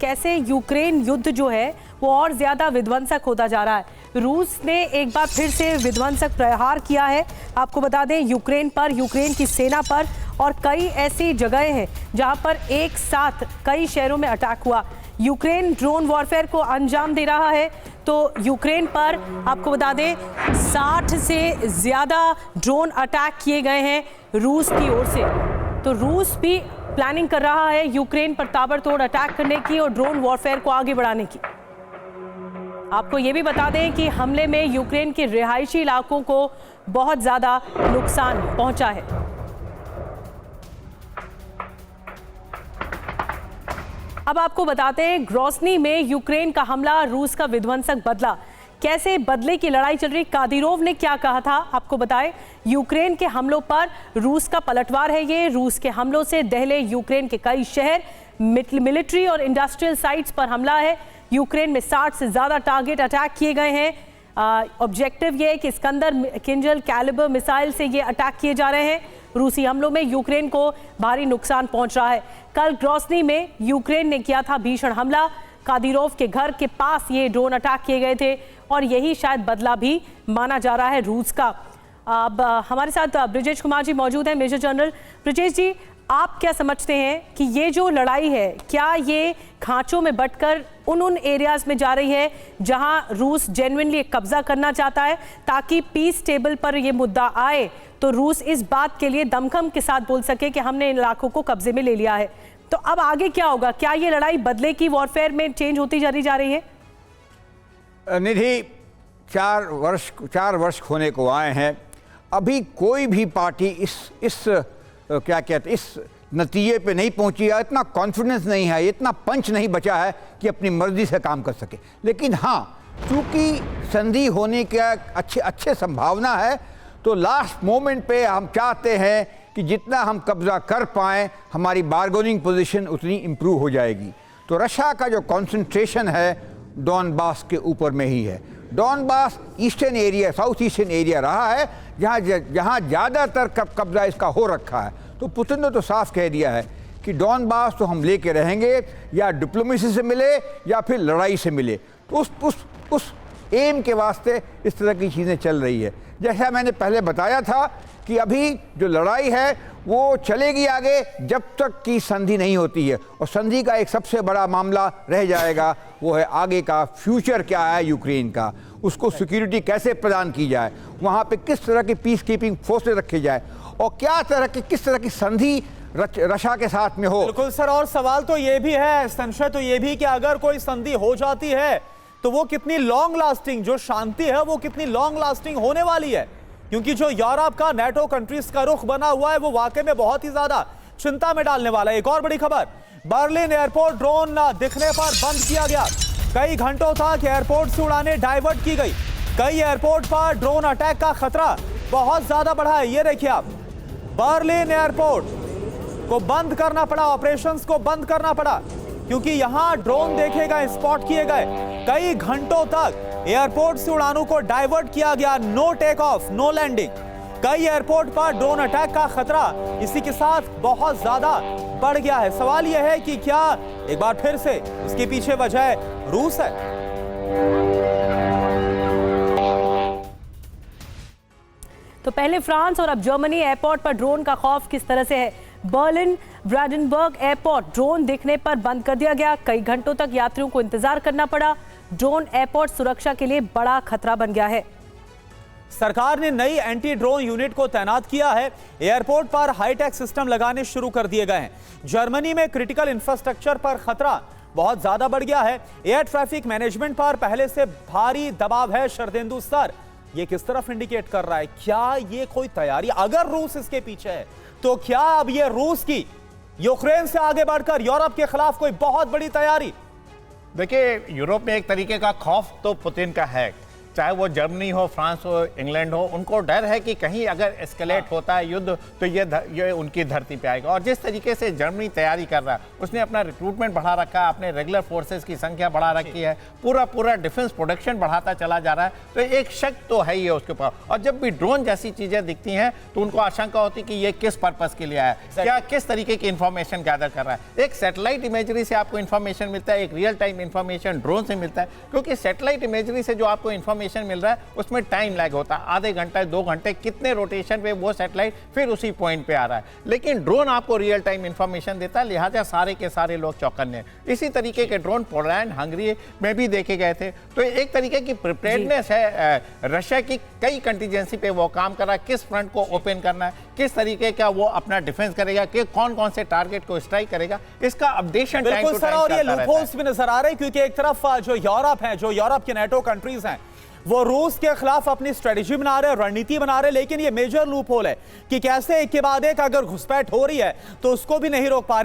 कैसे यूक्रेन युद्ध जो है वो और ज्यादा विध्वंसक होता जा रहा है। रूस ने एक बार फिर से विध्वंसक प्रहार किया है, आपको बता दें, यूक्रेन पर, यूक्रेन की सेना पर, और कई ऐसी जगहें हैं जहां पर एक साथ कई शहरों में अटैक हुआ। यूक्रेन ड्रोन वॉरफेयर को अंजाम दे रहा है, तो यूक्रेन पर आपको बता दें 60 से ज़्यादा ड्रोन अटैक किए गए हैं रूस की ओर से। तो रूस भी प्लानिंग कर रहा है यूक्रेन पर ताबड़तोड़ अटैक करने की और ड्रोन वॉरफेयर को आगे बढ़ाने की। आपको ये भी बता दें कि हमले में यूक्रेन के रिहायशी इलाकों को बहुत ज़्यादा नुकसान पहुंचा है। अब आपको बताते हैं ग्रोजनी में यूक्रेन का हमला, रूस का विध्वंसक बदला, कैसे बदले की लड़ाई चल रही। कादिरोव ने क्या कहा था आपको बताएं। यूक्रेन के हमलों पर रूस का पलटवार है ये। रूस के हमलों से दहले यूक्रेन के कई शहर, मिलिट्री और इंडस्ट्रियल साइट्स पर हमला है। यूक्रेन में 60 से ज़्यादा टारगेट अटैक किए गए हैं। ऑब्जेक्टिव ये है कि स्कंदर, किंजल, कैलिबर मिसाइल से ये अटैक किए जा रहे हैं। रूसी हमलों में यूक्रेन को भारी नुकसान पहुंच रहा है। कल ग्रोजनी में यूक्रेन ने किया था भीषण हमला। कादिरोव के घर के पास ये ड्रोन अटैक किए गए थे और यही शायद बदला भी माना जा रहा है रूस का। अब हमारे साथ ब्रिजेश कुमार जी मौजूद हैं, मेजर जनरल। ब्रिजेश जी, आप क्या समझते हैं कि ये जो लड़ाई है, क्या ये खांचों में बंटकर उन एरियाज में जा रही है जहां रूस जेन्युइनली कब्जा करना चाहता है, ताकि पीस टेबल पर ये मुद्दा आए तो रूस इस बात के लिए दमखम के साथ बोल सके कि हमने इन इलाकों को कब्जे में ले लिया है? तो अब आगे क्या होगा? क्या ये लड़ाई बदले की वॉरफेयर में चेंज होती जा रही है? निधि, 4 वर्ष होने को आए हैं, अभी कोई भी पार्टी इस क्या कहते, इस नतीजे पे नहीं पहुंची है, इतना कॉन्फिडेंस नहीं है, इतना पंच नहीं बचा है कि अपनी मर्जी से काम कर सके। लेकिन हाँ, चूंकि संधि होने का अच्छे संभावना है, तो लास्ट मोमेंट पे हम चाहते हैं कि जितना हम कब्जा कर पाएँ, हमारी बार्गेनिंग पोजीशन उतनी इम्प्रूव हो जाएगी। तो रशिया का जो कंसंट्रेशन है डॉनबास के ऊपर में ही है। Donbas eastern area, south eastern area रहा है जहाँ ज़्यादातर कब्जा इसका हो रखा है। तो पुतिन ने तो साफ कह दिया है कि डॉनबास तो हम लेके रहेंगे, या डिप्लोमेसी से मिले या फिर लड़ाई से मिले। तो उस एम के वास्ते इस तरह की चीज़ें चल रही है। जैसा मैंने पहले बताया था कि अभी जो लड़ाई है वो चलेगी आगे जब तक कि संधि नहीं होती है, और संधि का एक सबसे बड़ा मामला रह जाएगा, वो है आगे का फ्यूचर क्या है यूक्रेन का, उसको सिक्योरिटी कैसे प्रदान की जाए, वहाँ पे किस तरह की पीस कीपिंग फोर्सेस रखे जाए, और किस तरह की संधि रशिया के साथ में हो। बिल्कुल सर, और सवाल तो ये भी है, संशय तो ये भी कि अगर कोई संधि हो जाती है तो वो कितनी लॉन्ग लास्टिंग, जो शांति है वो कितनी लॉन्ग लास्टिंग होने वाली है, क्योंकि जो यूरोप का नेटो कंट्रीज का रुख बना हुआ है वो वाकई में बहुत ही ज्यादा चिंता में डालने वाला है। एक और बड़ी खबर, बर्लिन एयरपोर्ट ड्रोन दिखने पर बंद किया गया। कई घंटों तक एयरपोर्ट से उड़ानें डाइवर्ट की गई। कई एयरपोर्ट पर ड्रोन अटैक का खतरा बहुत ज्यादा बढ़ा है। ये देखिए आप, बर्लिन एयरपोर्ट को बंद करना पड़ा, ऑपरेशंस को बंद करना पड़ा, क्योंकि यहां ड्रोन देखे गए, स्पॉट किए गए। कई घंटों तक एयरपोर्ट से उड़ानों को डाइवर्ट किया गया, no take off, no landing. कई एयरपोर्ट पर ड्रोन अटैक का खतरा इसी के साथ बहुत ज्यादा बढ़ गया है। सवाल यह है कि क्या एक बार फिर से इसके पीछे वजह रूस है? तो पहले फ्रांस और अब जर्मनी एयरपोर्ट पर ड्रोन का खौफ किस तरह से है। बर्लिन ब्रांडेनबर्ग एयरपोर्ट ड्रोन देखने पर बंद कर दिया गया। कई घंटों तक यात्रियों को इंतजार करना पड़ा। ड्रोन एयरपोर्ट सुरक्षा के लिए बड़ा खतरा बन गया है। सरकार ने नई एंटी ड्रोन यूनिट को तैनात किया है। एयरपोर्ट पर हाईटेक सिस्टम लगाने शुरू कर दिए गए हैं। जर्मनी में क्रिटिकल इंफ्रास्ट्रक्चर पर खतरा बहुत ज्यादा बढ़ गया है। एयर ट्रैफिक मैनेजमेंट पर पहले से भारी दबाव है। शरदेंदु सर, ये किस तरफ इंडिकेट कर रहा है? क्या ये कोई तैयारी, अगर रूस इसके पीछे है, तो क्या अब ये रूस की यूक्रेन से आगे बढ़कर यूरोप के खिलाफ कोई बहुत बड़ी तैयारी? देखिए, यूरोप में एक तरीके का खौफ तो पुतिन का है। चाहे वो जर्मनी हो, फ्रांस हो, इंग्लैंड हो, उनको डर है कि कहीं अगर एस्केलेट होता है युद्ध तो ये उनकी धरती पे आएगा। और जिस तरीके से जर्मनी तैयारी कर रहा है, उसने अपना रिक्रूटमेंट बढ़ा रखा है, अपने रेगुलर फोर्सेस की संख्या बढ़ा रखी है, पूरा डिफेंस प्रोडक्शन बढ़ाता चला जा रहा है। तो एक शक तो है ही है उसके ऊपर। और जब भी ड्रोन जैसी चीजें दिखती हैं तो उनको आशंका होती है कि ये किस पर्पस के लिए आया है, क्या किस तरीके की इंफॉर्मेशन गैदर कर रहा है। एक सैटेलाइट इमेजरी से आपको इंफॉर्मेशन मिलता है, एक रियल टाइम इंफॉर्मेशन ड्रोन से मिलता है, क्योंकि सैटेलाइट इमेजरी से जो आपको इंफॉर्मेशन मिल रहा है उसमें टाइम लैग होता है, आधे घंटे 2 घंटे कितने रोटेशन पे वो सैटेलाइट फिर उसी पॉइंट पे आ रहा है। लेकिन ड्रोन आपको रियल टाइम इंफॉर्मेशन देता है, लिहाजा सारे के सारे लोग चौकन्ने। इसी तरीके के ड्रोन पोलैंड, हंगरी में भी देखे गए थे। तो एक तरीके की प्रिपेयर्डनेस है रशिया की, कई कंटीजेंसी पे वो काम कर रहा है, किस फ्रंट को ओपन करना है, किस तरीके का वो अपना डिफेंस करेगा, कि कौन से टारगेट को स्ट्राइक करेगा, इसका अपडेशन टाइम टू टाइम और ये लूपहोल्स भी नजर आ रहे हैं, क्योंकि एक तरफ जो यूरोप है, जो यूरोप के नेटो कंट्रीज हैं, वो रूस के खिलाफ अपनी स्ट्रेटेजी बना रहे हैं, रणनीति बना रहे हैं। लेकिन ये मेजर लूपहोल है कि कैसे एक के बाद एक अगर घुसपैठ हो रही है तो उसको भी नहीं रोक पा रहे।